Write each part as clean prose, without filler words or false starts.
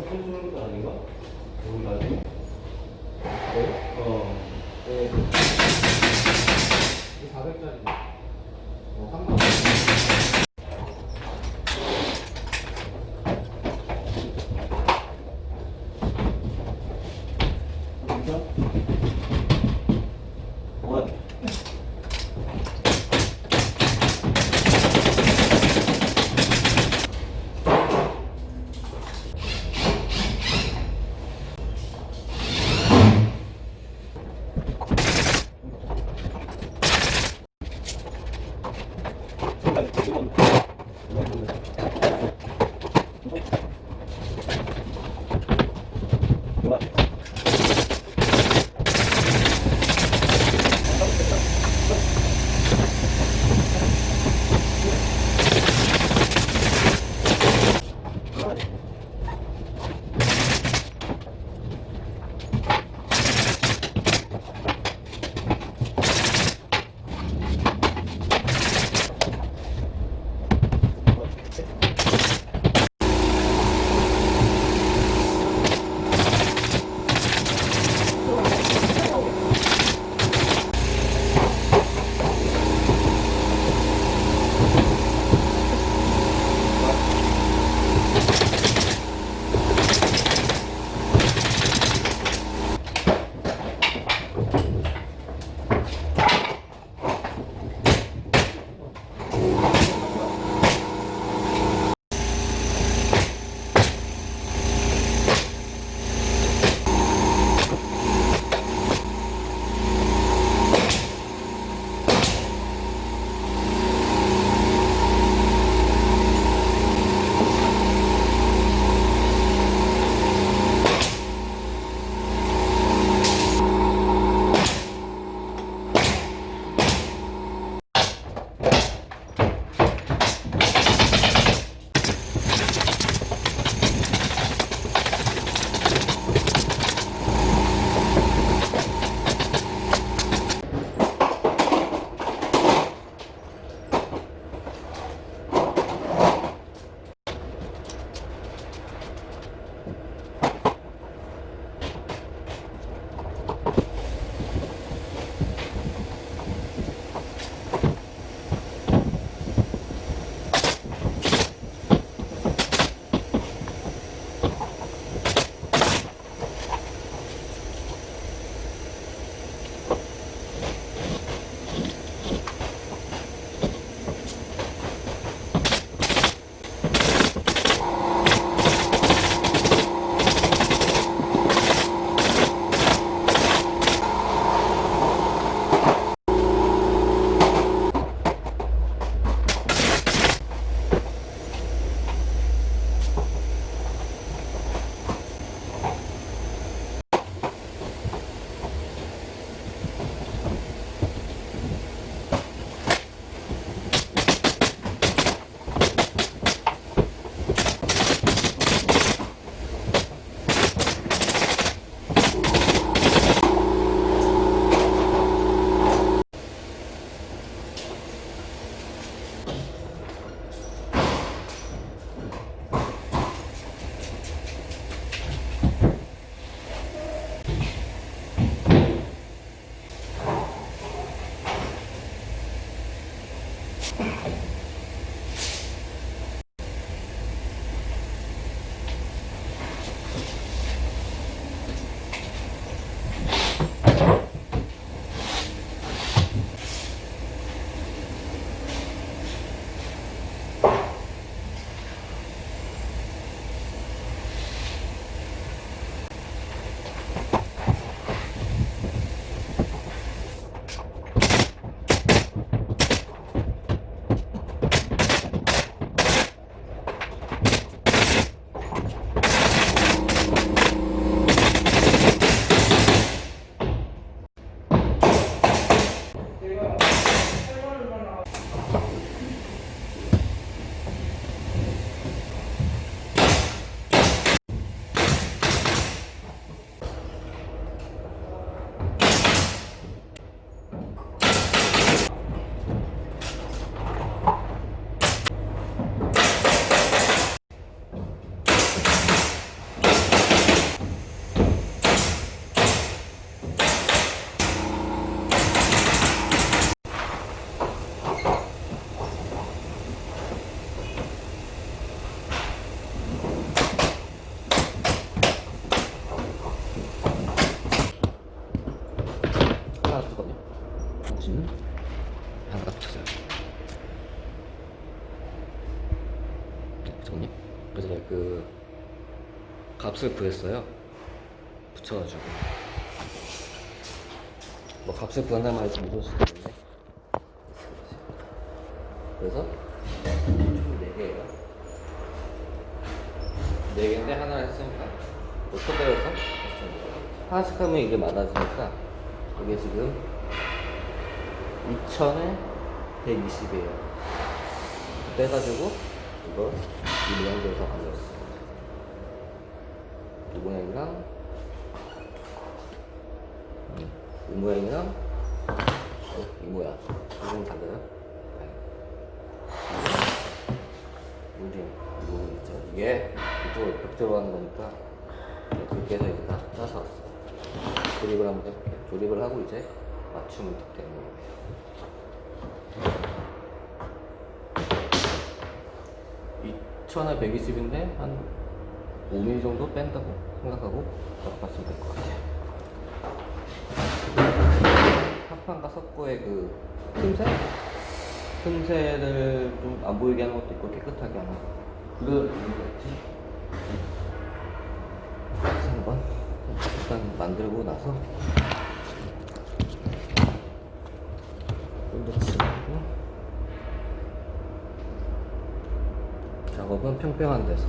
손수는 것도 아닌가? 여기까지? 네? 네. 400짜리. 상관. 값을 구했어요. 붙여가지고. 뭐 값을 구한다는 말이 좀 무서울 수도 있는데. 그래서 총 4개예요. 4개인데 하나를 했으니까 뭐 토대로서 했습니다. 하나씩 하면 이게 많아지니까 이게 지금 2000에 120이에요. 빼가지고 이거 이 모양대에서 가져왔어요. 이 모양이랑 이 모양이랑 이 모양 이건 달라요. 몰딩 이 부분 있죠. 이게 이쪽으로 벽조로 하는 거니까 그렇게 해서 이제 다 짜서 왔어요. 조립을 한번 해볼게요. 조립을 하고 이제 맞추면 되는 거예요. 에 120인데 한 5mm 정도 뺀다고 생각하고 작업하시면 될 것 같아요. 합판과 석고의 그 틈새를 좀 안 보이게 하는 것도 있고 깨끗하게 하는 거. 그런 의미가 있지. 그래서 한번 일단 만들고 나서 좀 더 칠하고 작업은 평평한 데서.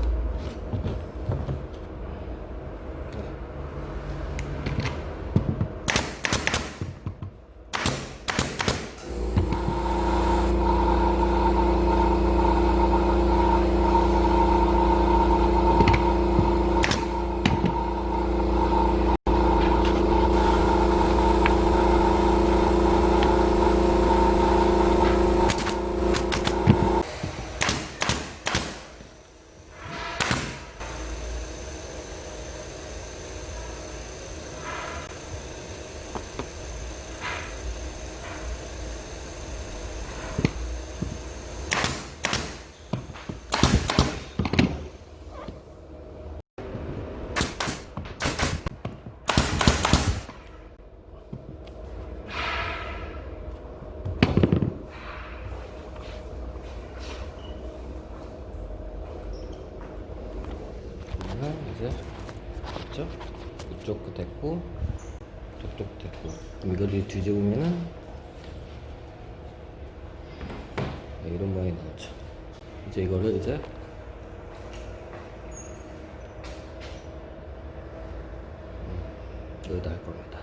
이제 됐죠? 이쪽도 됐고 저쪽도 됐고 그럼 이거를 뒤집으면은 이런 모양이 나오죠. 이제 이거를 이제 여기다 할 겁니다.